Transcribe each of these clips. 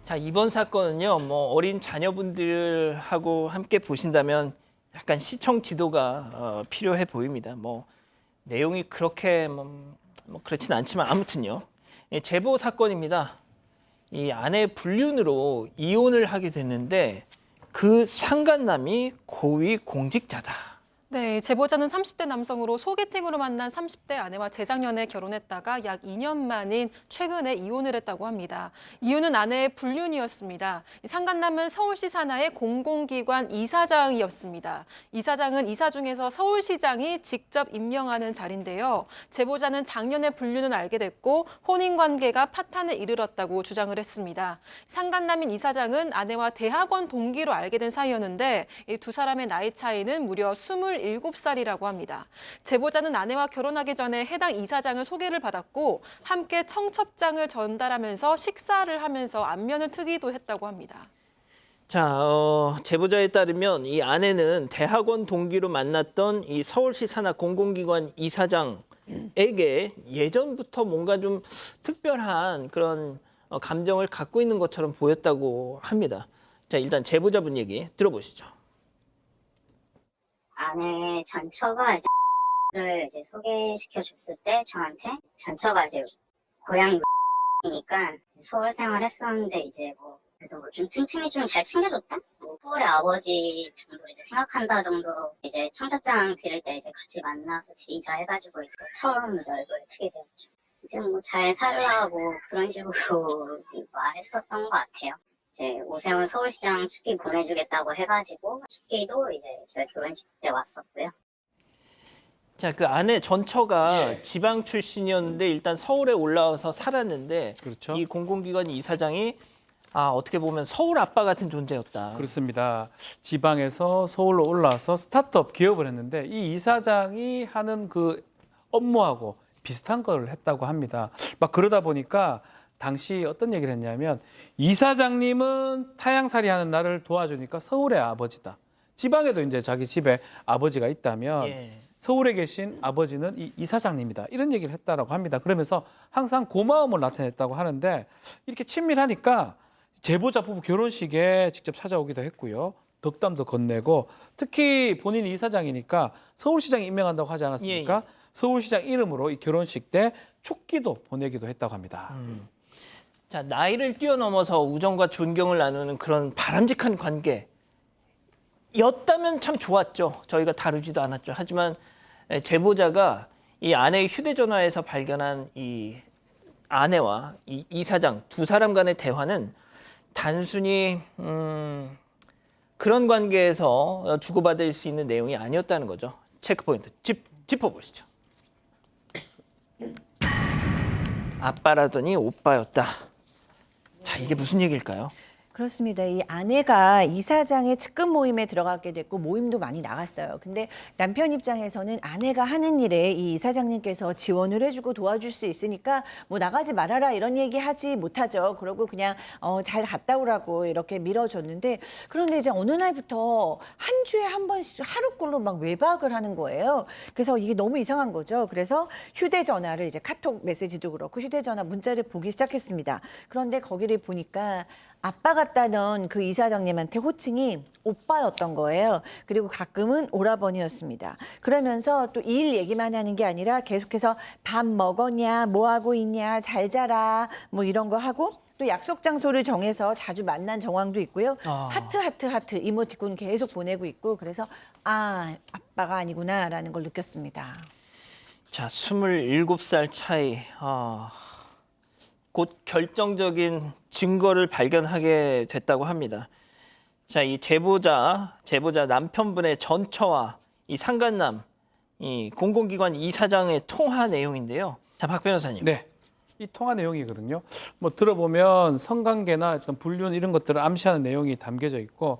자, 이번 사건은요, 뭐 어린 자녀분들하고 함께 보신다면 약간 시청 지도가 필요해 보입니다. 뭐 내용이 그렇게 뭐 그렇진 않지만 아무튼요. 제보 사건입니다. 이 아내 불륜으로 이혼을 하게 됐는데 그 상간남이 고위 공직자다. 네, 제보자는 30대 남성으로 소개팅으로 만난 30대 아내와 재작년에 결혼했다가 약 2년 만인 최근에 이혼을 했다고 합니다. 이유는 아내의 불륜이었습니다. 상간남은 서울시 산하의 공공기관 이사장이었습니다. 이사장은 이사 중에서 서울시장이 직접 임명하는 자리인데요. 제보자는 작년에 불륜을 알게 됐고 혼인관계가 파탄에 이르렀다고 주장을 했습니다. 상간남인 이사장은 아내와 대학원 동기로 알게 된 사이였는데 이 두 사람의 나이 차이는 무려 27살이라고 합니다. 제보자는 아내와 결혼하기 전에 해당 이사장을 소개를 받았고 함께 청첩장을 전달하면서 식사를 하면서 안면을 트기도 했다고 합니다. 자, 제보자에 따르면 이 아내는 대학원 동기로 만났던 이 서울시 산하 공공기관 이사장에게 예전부터 뭔가 좀 특별한 그런 감정을 갖고 있는 것처럼 보였다고 합니다. 자, 일단 제보자분 얘기 들어보시죠. 아내 전처가 이제 소개시켜 줬을 때 저한테 전처가 이제 고향이니까 서울 생활했었는데 이제 뭐 그래도 뭐 좀 틈틈이 좀 잘 챙겨줬다? 뭐 서울의 아버지 정도로 이제 생각한다 정도로 이제 청첩장 드릴 때 이제 같이 만나서 드리자 해가지고 이제 처음 이제 얼굴을 트게 되었죠. 이제 뭐 잘 살라고 그런 식으로 말했었던 것 같아요. 이제 오세훈 서울시장 축기 보내주겠다고 해가지고 축기도 이제 저희 결혼식 때 왔었고요. 자, 그 아내 전처가 예. 지방 출신이었는데 일단 서울에 올라와서 살았는데 그렇죠. 이 공공기관 이사장이 어떻게 보면 서울 아빠 같은 존재였다. 그렇습니다. 지방에서 서울로 올라와서 스타트업 기업을 했는데 이 이사장이 하는 그 업무하고 비슷한 걸 했다고 합니다. 막 그러다 보니까 당시 어떤 얘기를 했냐면 이사장님은 타향살이 하는 나를 도와주니까 서울의 아버지다. 지방에도 이제 자기 집에 아버지가 있다면 예. 서울에 계신 아버지는 이 이사장님이다. 이런 얘기를 했다라고 합니다. 그러면서 항상 고마움을 나타냈다고 하는데 이렇게 친밀하니까 제보자 부부 결혼식에 직접 찾아오기도 했고요. 덕담도 건네고 특히 본인이 이사장이니까 서울시장이 임명한다고 하지 않았습니까? 예, 예. 서울시장 이름으로 이 결혼식 때 축기도 보내기도 했다고 합니다. 자, 나이를 뛰어넘어서 우정과 존경을 나누는 그런 바람직한 관계였다면 참 좋았죠. 저희가 다루지도 않았죠. 하지만 제보자가 이 아내의 휴대전화에서 발견한 이 아내와 이 이사장 두 사람 간의 대화는 단순히 그런 관계에서 주고받을 수 있는 내용이 아니었다는 거죠. 체크포인트 짚어보시죠. 아빠라더니 오빠였다. 자, 이게 무슨 얘기일까요? 그렇습니다. 이 아내가 이사장의 측근 모임에 들어가게 됐고 모임도 많이 나갔어요. 근데 남편 입장에서는 아내가 하는 일에 이 이사장님께서 지원을 해주고 도와줄 수 있으니까 뭐 나가지 말아라 이런 얘기 하지 못하죠. 그러고 그냥 잘 갔다 오라고 이렇게 밀어줬는데 그런데 이제 어느 날부터 한 주에 한 번씩 하루꼴로 막 외박을 하는 거예요. 그래서 이게 너무 이상한 거죠. 그래서 휴대전화를 이제 카톡 메시지도 그렇고 휴대전화 문자를 보기 시작했습니다. 그런데 거기를 보니까 아빠 같다는 그 이사장님한테 호칭이 오빠였던 거예요. 그리고 가끔은 오라버니였습니다. 그러면서 또 일 얘기만 하는 게 아니라 계속해서 밥 먹었냐, 뭐 하고 있냐, 잘 자라, 뭐 이런 거 하고 또 약속 장소를 정해서 자주 만난 정황도 있고요. 하트 이모티콘 계속 보내고 있고 그래서 아빠가 아니구나라는 걸 느꼈습니다. 자, 27살 차이. 곧 결정적인 증거를 발견하게 됐다고 합니다. 자, 이 제보자 남편분의 전처와 이 상간남, 이 공공기관 이사장의 통화 내용인데요. 자, 박 변호사님. 네. 이 통화 내용이거든요. 뭐 들어보면 성관계나 어떤 불륜 이런 것들을 암시하는 내용이 담겨져 있고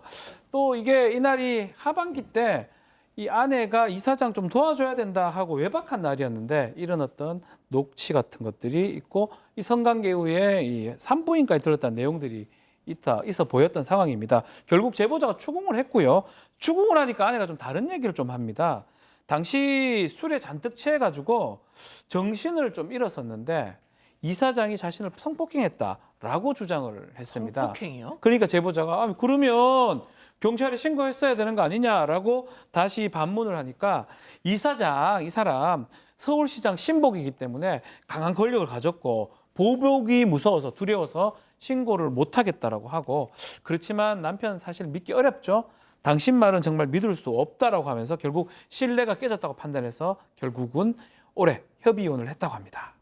또 이게 이날이 하반기 때 이 아내가 이사장 좀 도와줘야 된다 하고 외박한 날이었는데 이런 어떤 녹취 같은 것들이 있고 이 성관계 후에 이 산부인과에 들었다는 내용들이 있어 보였던 상황입니다. 결국 제보자가 추궁을 했고요. 추궁을 하니까 아내가 좀 다른 얘기를 좀 합니다. 당시 술에 잔뜩 취해가지고 정신을 좀 잃었었는데 이사장이 자신을 성폭행했다라고 주장을 했습니다. 성폭행이요? 그러니까 제보자가 그러면 경찰에 신고했어야 되는 거 아니냐라고 다시 반문을 하니까 이 사람 서울시장 신복이기 때문에 강한 권력을 가졌고 보복이 무서워서 두려워서 신고를 못하겠다라고 하고, 그렇지만 남편 사실 믿기 어렵죠. 당신 말은 정말 믿을 수 없다라고 하면서 결국 신뢰가 깨졌다고 판단해서 결국은 올해 협의 이혼을 했다고 합니다.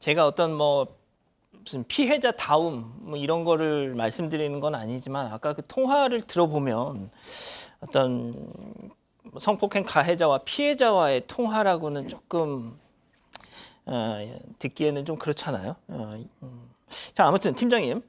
제가 어떤 무슨 피해자 다움 이런 거를 말씀드리는 건 아니지만 아까 그 통화를 들어보면 어떤 성폭행 가해자와 피해자와의 통화라고는 조금 듣기에는 좀 그렇잖아요. 자, 아무튼 팀장님,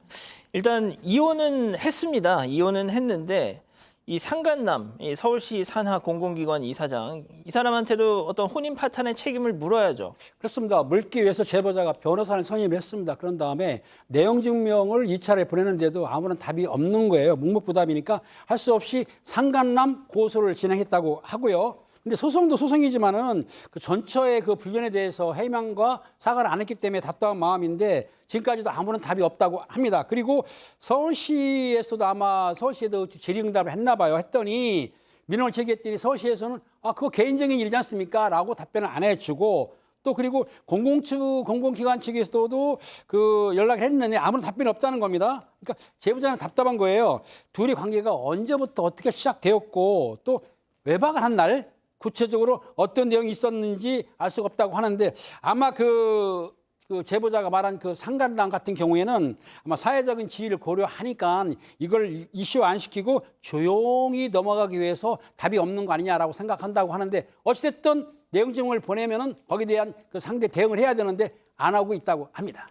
일단 이혼은 했습니다. 이혼은 했는데 이 상간남, 이 서울시 산하 공공기관 이사장, 이 사람한테도 어떤 혼인 파탄의 책임을 물어야죠. 그렇습니다. 물기 위해서 제보자가 변호사를 선임했습니다. 그런 다음에 내용 증명을 2차례 보내는데도 아무런 답이 없는 거예요. 묵묵부답이니까 할 수 없이 상간남 고소를 진행했다고 하고요. 근데 소송도 소송이지만은 그 전처의 그 불륜에 대해서 해명과 사과를 안 했기 때문에 답답한 마음인데 지금까지도 아무런 답이 없다고 합니다. 그리고 서울시에서도 아마 서울시에도 질의응답을 했나 봐요. 했더니 민원을 제기했더니 서울시에서는 그거 개인적인 일이지 않습니까? 라고 답변을 안 해주고, 또 그리고 공공기관 측에서도 그 연락을 했는데 아무런 답변이 없다는 겁니다. 그러니까 제보자는 답답한 거예요. 둘이 관계가 언제부터 어떻게 시작되었고 또 외박을 한 날 구체적으로 어떤 내용이 있었는지 알 수가 없다고 하는데, 아마 그 제보자가 말한 그 상간남 같은 경우에는 아마 사회적인 지위를 고려하니까 이걸 이슈 안 시키고 조용히 넘어가기 위해서 답이 없는 거 아니냐라고 생각한다고 하는데, 어찌됐든 내용 증명을 보내면은 거기에 대한 그 상대 대응을 해야 되는데 안 하고 있다고 합니다.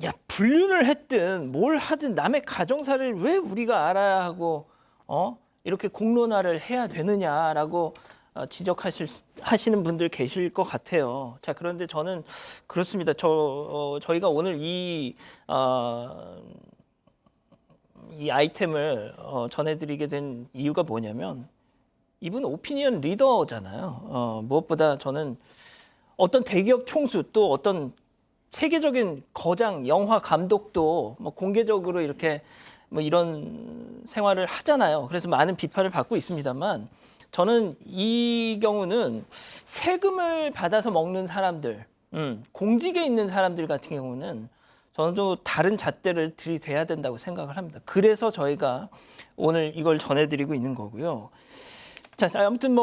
야, 불륜을 했든 뭘 하든 남의 가정사를 왜 우리가 알아야 하고 이렇게 공론화를 해야 되느냐라고 지적하시는 분들 계실 것 같아요. 자, 그런데 저는 그렇습니다. 저희가 오늘 이 아이템을 전해드리게 된 이유가 뭐냐면, 이분 오피니언 리더잖아요. 무엇보다 저는 어떤 대기업 총수, 또 어떤 세계적인 거장 영화 감독도 공개적으로 이렇게 이런 생활을 하잖아요. 그래서 많은 비판을 받고 있습니다만, 저는 이 경우는 세금을 받아서 먹는 사람들, 공직에 있는 사람들 같은 경우는 저는 좀 다른 잣대를 들이대야 된다고 생각을 합니다. 그래서 저희가 오늘 이걸 전해드리고 있는 거고요. 자, 아무튼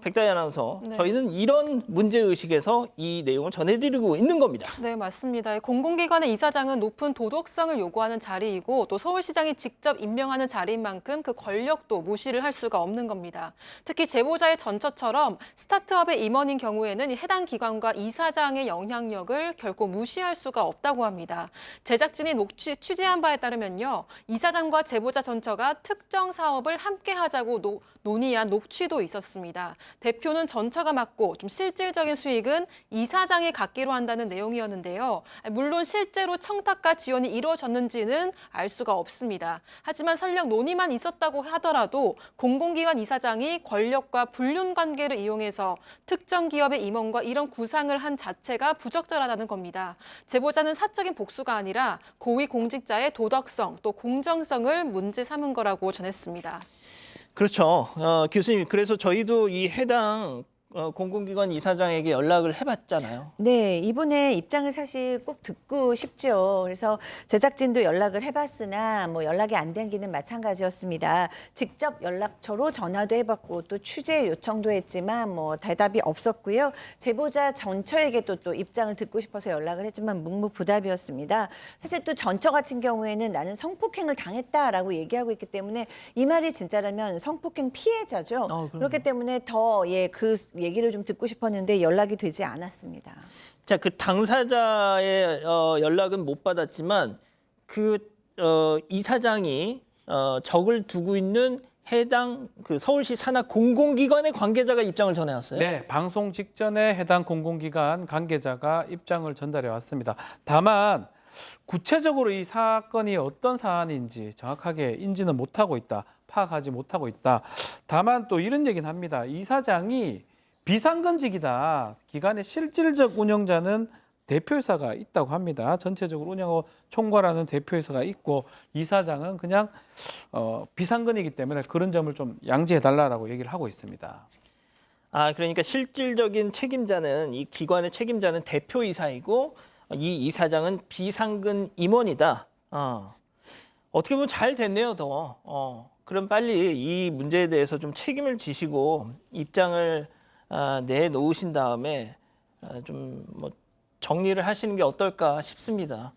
백다희 아나운서, 네. 저희는 이런 문제의식에서 이 내용을 전해드리고 있는 겁니다. 네, 맞습니다. 공공기관의 이사장은 높은 도덕성을 요구하는 자리이고 또 서울시장이 직접 임명하는 자리인 만큼 그 권력도 무시를 할 수가 없는 겁니다. 특히 제보자의 전처처럼 스타트업의 임원인 경우에는 해당 기관과 이사장의 영향력을 결코 무시할 수가 없다고 합니다. 제작진이 취재한 바에 따르면요, 이사장과 제보자 전처가 특정 사업을 함께 하자고 논의한 녹취도 있었습니다. 대표는 전처가 맡고 좀 실질적인 수익은 이사장이 갖기로 한다는 내용이었는데요. 물론 실제로 청탁과 지원이 이루어졌는지는 알 수가 없습니다. 하지만 설령 논의만 있었다고 하더라도 공공기관 이사장이 권력과 불륜 관계를 이용해서 특정 기업의 임원과 이런 구상을 한 자체가 부적절하다는 겁니다. 제보자는 사적인 복수가 아니라 고위 공직자의 도덕성 또 공정성을 문제 삼은 거라고 전했습니다. 그렇죠. 교수님, 그래서 저희도 이 해당 공공기관 이사장에게 연락을 해봤잖아요. 네, 이분의 입장을 사실 꼭 듣고 싶죠. 그래서 제작진도 연락을 해봤으나 연락이 안 되기는 마찬가지였습니다. 직접 연락처로 전화도 해봤고 또 취재 요청도 했지만 대답이 없었고요. 제보자 전처에게도 또 입장을 듣고 싶어서 연락을 했지만 묵묵부답이었습니다. 사실 또 전처 같은 경우에는 나는 성폭행을 당했다라고 얘기하고 있기 때문에 이 말이 진짜라면 성폭행 피해자죠. 그렇기 때문에 더 그 얘기를 좀 듣고 싶었는데 연락이 되지 않았습니다. 자, 그 당사자의 연락은 못 받았지만 그 이사장이 적을 두고 있는 해당 그 서울시 산하 공공기관의 관계자가 입장을 전해왔어요. 네, 방송 직전에 해당 공공기관 관계자가 입장을 전달해 왔습니다. 다만 구체적으로 이 사건이 어떤 사안인지 정확하게 인지는 못하고 있다, 파악하지 못하고 있다. 다만 또 이런 얘기는 합니다. 이사장이 비상근직이다. 기관의 실질적 운영자는 대표이사가 있다고 합니다. 전체적으로 운영하고 총괄하는 대표이사가 있고 이사장은 그냥 비상근이기 때문에 그런 점을 좀 양지해달라고 얘기를 하고 있습니다. 아, 그러니까 실질적인 책임자는 이 기관의 책임자는 대표이사이고 이 이사장은 비상근 임원이다. 어떻게 보면 잘 됐네요, 더. 그럼 빨리 이 문제에 대해서 좀 책임을 지시고 입장을 내놓으신 다음에 좀 뭐 정리를 하시는 게 어떨까 싶습니다.